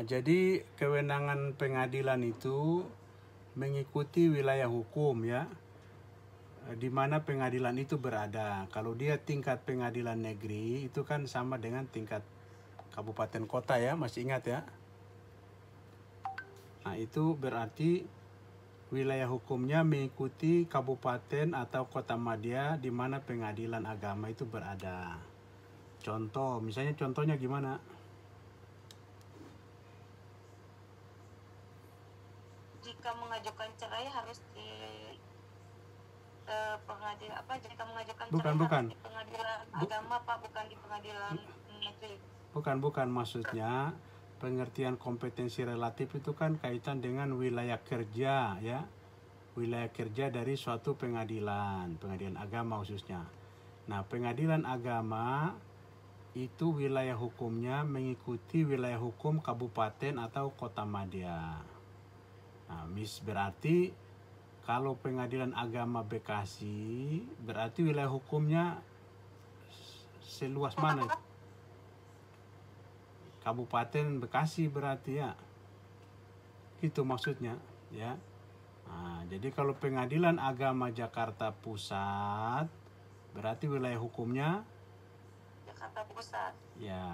Jadi kewenangan pengadilan itu mengikuti wilayah hukum ya, di mana pengadilan itu berada. Kalau dia tingkat pengadilan negeri itu kan sama dengan tingkat kabupaten kota ya, masih ingat ya? Nah itu berarti wilayah hukumnya mengikuti kabupaten atau kota madya di mana pengadilan agama itu berada. Contoh, misalnya contohnya gimana? Jika mengajukan cerai harus di pengadilan apa? Jika mengajukan cerai harus di pengadilan agama, Pak, bukan di pengadilan negeri. Bukan maksudnya pengertian kompetensi relatif itu kan kaitan dengan wilayah kerja ya. Wilayah kerja dari suatu pengadilan agama khususnya. Nah, pengadilan agama itu wilayah hukumnya mengikuti wilayah hukum kabupaten atau kota madya. Nah, berarti kalau pengadilan agama Bekasi berarti wilayah hukumnya seluas mana? Kabupaten Bekasi berarti ya. Itu maksudnya ya. Nah, jadi kalau pengadilan agama Jakarta Pusat berarti wilayah hukumnya Jakarta Pusat. Ya,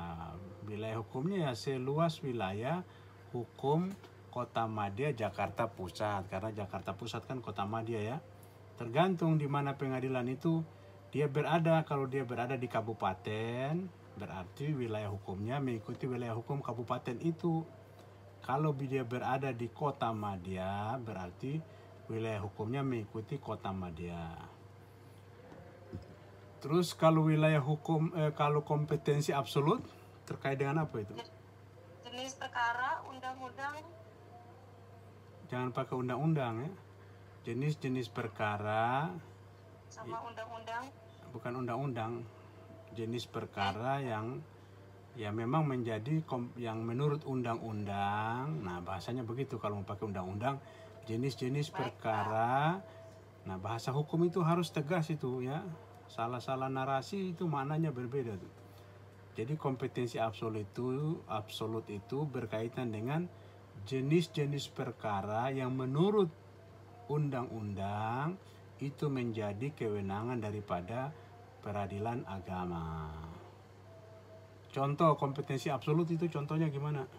wilayah hukumnya ya seluas wilayah hukum Kota Madya Jakarta Pusat, karena Jakarta Pusat kan kota madya ya. Tergantung di mana pengadilan itu dia berada. Kalau dia berada di kabupaten, berarti wilayah hukumnya mengikuti wilayah hukum kabupaten itu. Kalau dia berada di kota madya, berarti wilayah hukumnya mengikuti kota madya. Terus kalau wilayah hukum, kalau kompetensi absolut terkait dengan apa itu? Jenis perkara, undang-undang. Jangan pakai undang-undang ya. Jenis-jenis perkara. Sama undang-undang. Bukan undang-undang. Jenis perkara yang ya memang menjadi yang menurut undang-undang. Nah bahasanya begitu kalau mau pakai undang-undang. Jenis-jenis perkara. Nah bahasa hukum itu harus tegas itu ya. Salah-salah narasi itu maknanya berbeda tuh. Jadi kompetensi absolut itu berkaitan dengan jenis-jenis perkara yang menurut undang-undang itu menjadi kewenangan daripada peradilan agama. Contoh kompetensi absolut itu contohnya gimana?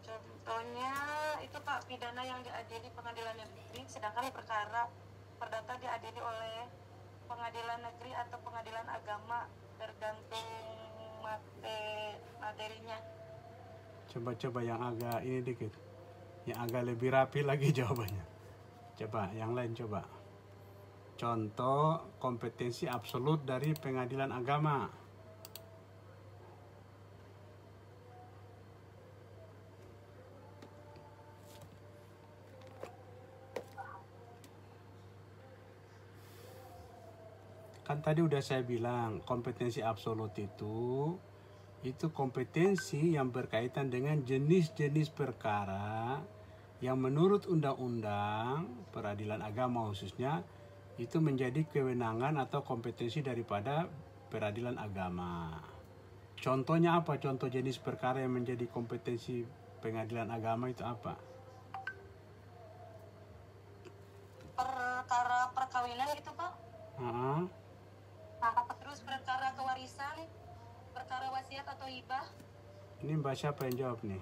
Contohnya itu Pak, pidana yang diadili pengadilan negeri, sedangkan perkara perdata diadili oleh pengadilan negeri atau pengadilan agama, tergantung materinya. Coba yang agak ini dikit, yang agak lebih rapi lagi jawabannya. Coba yang lain coba. Contoh kompetensi absolut dari pengadilan agama. Kan tadi udah saya bilang kompetensi absolut itu kompetensi yang berkaitan dengan jenis-jenis perkara yang menurut undang-undang peradilan agama khususnya itu menjadi kewenangan atau kompetensi daripada peradilan agama. Contohnya apa? Contoh jenis perkara yang menjadi kompetensi pengadilan agama itu apa? Perkara perkawinan gitu Pak. Terus perkara kewarisan, perkara wasiat atau hibah. Ini Mbak siapa yang jawab nih?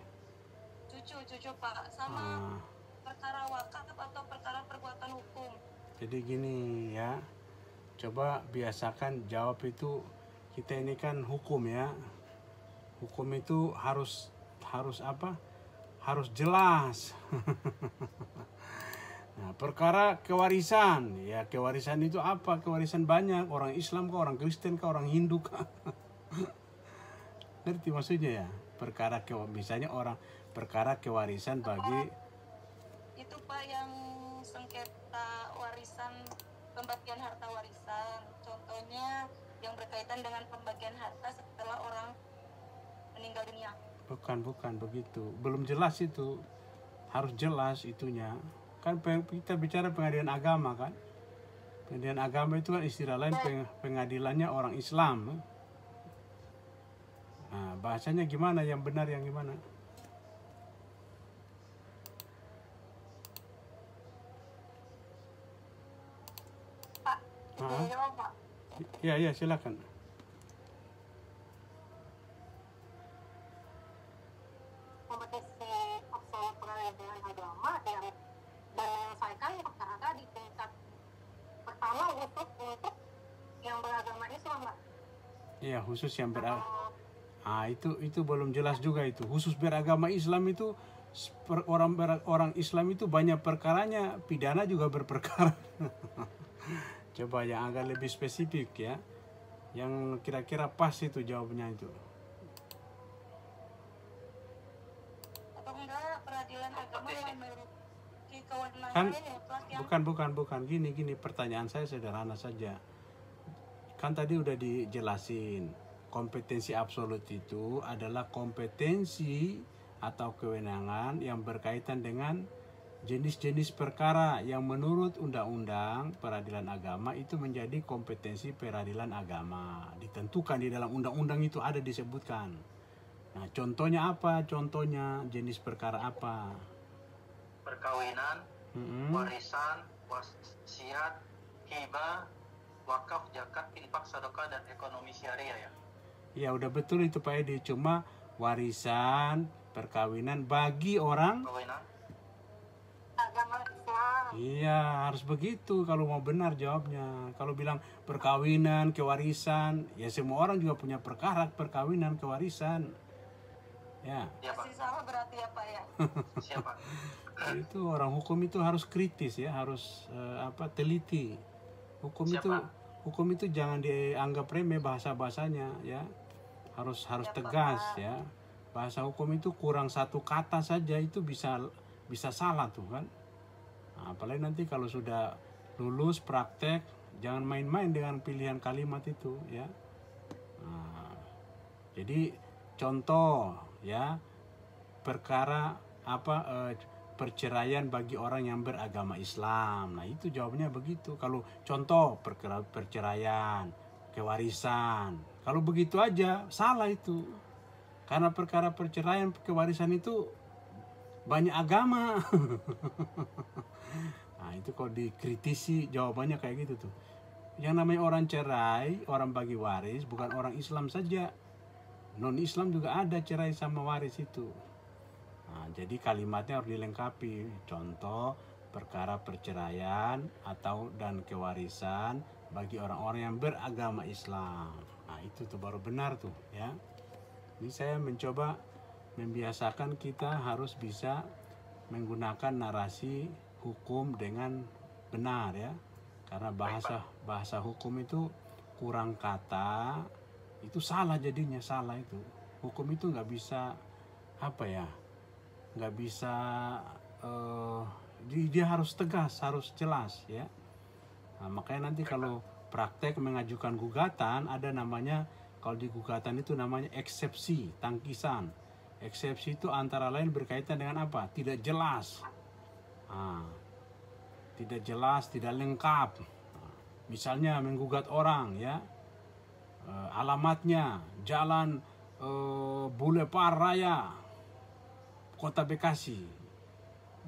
Cucu Pak. Sama perkara wakaf atau perkara perbuatan hukum. Jadi gini ya, coba biasakan jawab itu, kita ini kan hukum ya. Hukum itu harus apa? Harus jelas. Nah, perkara kewarisan, ya kewarisan itu apa? Kewarisan banyak, orang Islam kah, orang Kristen kah, orang Hindu kah? Ngerti maksudnya ya? Perkara misalnya perkara kewarisan bagi itu Pak yang sengketa warisan, pembagian harta warisan. Contohnya yang berkaitan dengan pembagian harta setelah orang meninggal dunia. Bukan begitu. Belum jelas itu. Harus jelas itunya. Kan kita bicara pengadilan agama kan. Pengadilan agama itu kan istilah lain pengadilannya orang Islam. Nah, bahasanya gimana? Yang benar yang gimana? Pak, izin jawab, Pak. Ya, silakan. Kompetisi absolut peradilan agama yang menyelesaikan perkara di tingkat pertama khusus untuk yang beragama Islam, Pak. Iya, khusus yang beragama. Atau Itu belum jelas juga itu. Khusus beragama Islam itu orang Islam itu banyak perkaranya, pidana juga berperkara. Coba yang agak lebih spesifik ya. Yang kira-kira pas itu jawabnya itu. atau enggak peradilan agama yang memiliki kewenangan Kan mutlak yang bukan gini pertanyaan saya sederhana saja. Kan tadi udah dijelasin, kompetensi absolut itu adalah kompetensi atau kewenangan yang berkaitan dengan jenis-jenis perkara yang menurut undang-undang peradilan agama itu menjadi kompetensi peradilan agama. Ditentukan di dalam undang-undang itu ada disebutkan. Nah, contohnya apa? Contohnya jenis perkara apa? Perkawinan, warisan, wasiat, hibah, wakaf, zakat, infak, sedekah, dan ekonomi syariah ya. Ya udah betul itu Pak Edi. Cuma warisan, perkawinan bagi orang. Perkawinan, agama Islam. Iya harus begitu kalau mau benar jawabnya. Kalau bilang perkawinan, kewarisan, ya semua orang juga punya perkara perkawinan, kewarisan. Ya. ya Pak. Masih sama berarti ya, Pak ya. Siapa? Itu orang hukum itu harus kritis ya, harus teliti. Hukum itu jangan dianggap remeh bahasanya ya. Harus tegas ya. Bahasa hukum itu kurang satu kata saja itu bisa salah tuh kan. Nah, apalagi nanti kalau sudah lulus praktek, jangan main-main dengan pilihan kalimat itu ya. Nah, jadi contoh ya, perkara perceraian bagi orang yang beragama Islam. Nah itu jawabannya begitu. Kalau contoh perkara perceraian, kewarisan, kalau begitu aja salah itu. Karena perkara perceraian, kewarisan itu banyak agama. Nah itu kalau dikritisi jawabannya kayak gitu tuh. Yang namanya orang cerai, orang bagi waris, bukan orang Islam saja. Non-Islam juga ada cerai sama waris itu. Nah, jadi kalimatnya harus dilengkapi. Contoh perkara perceraian dan kewarisan bagi orang-orang yang beragama Islam. Nah itu tuh baru benar tuh ya. Ini saya mencoba membiasakan kita harus bisa menggunakan narasi hukum dengan benar ya. Karena bahasa hukum itu kurang kata, itu salah jadinya, salah itu. Hukum itu nggak bisa nggak bisa dia harus tegas, harus jelas ya. Nah, makanya nanti kalau praktek mengajukan gugatan ada namanya, kalau di gugatan itu namanya eksepsi, tangkisan. Eksepsi itu antara lain berkaitan dengan apa? Tidak jelas. Nah, tidak jelas, tidak lengkap. Nah, misalnya menggugat orang ya, alamatnya Jalan Boulevard Raya Kota Bekasi.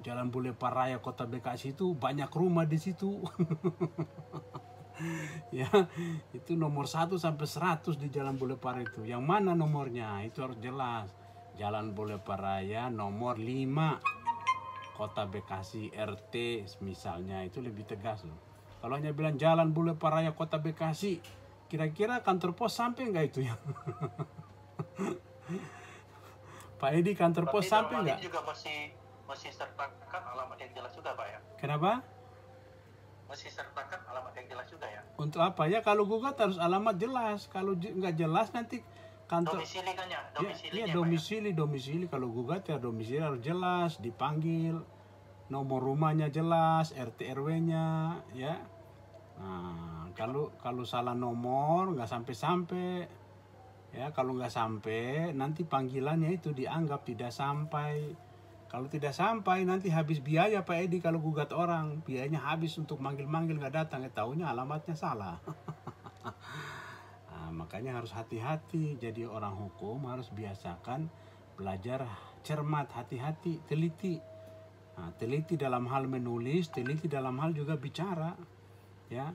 Jalan Boulevard Raya Kota Bekasi itu banyak rumah di situ. Ya, itu nomor 1 sampai 100 di Jalan Boulevard itu. Yang mana nomornya? Itu harus jelas. Jalan Boulevard Raya nomor 5 Kota Bekasi RT misalnya, itu lebih tegas loh. Kalau hanya bilang Jalan Boulevard Raya Kota Bekasi, kira-kira kantor pos sampai nggak itu ya? Pak Edi, kantor pos sampai nggak? Ini juga masih sertakan alamat yang jelas juga Pak ya? Kenapa? Masih sertakan alamat yang jelas juga ya? Untuk apa ya? Kalau gugat harus alamat jelas. Kalau nggak jelas nanti kantor. Domisili kan ya? Iya domisili. Kalau gugat ya domisili harus jelas, dipanggil, nomor rumahnya jelas, RT RW-nya ya. Nah, kalau salah nomor nggak sampai ya. Kalau nggak sampai nanti panggilannya itu dianggap tidak sampai. Kalau tidak sampai nanti habis biaya Pak Edi. Kalau gugat orang biayanya habis untuk manggil nggak datang, taunya alamatnya salah. Nah, makanya harus hati-hati. Jadi orang hukum harus biasakan belajar cermat, hati-hati, teliti. Nah, teliti dalam hal menulis, teliti dalam hal juga bicara, ya.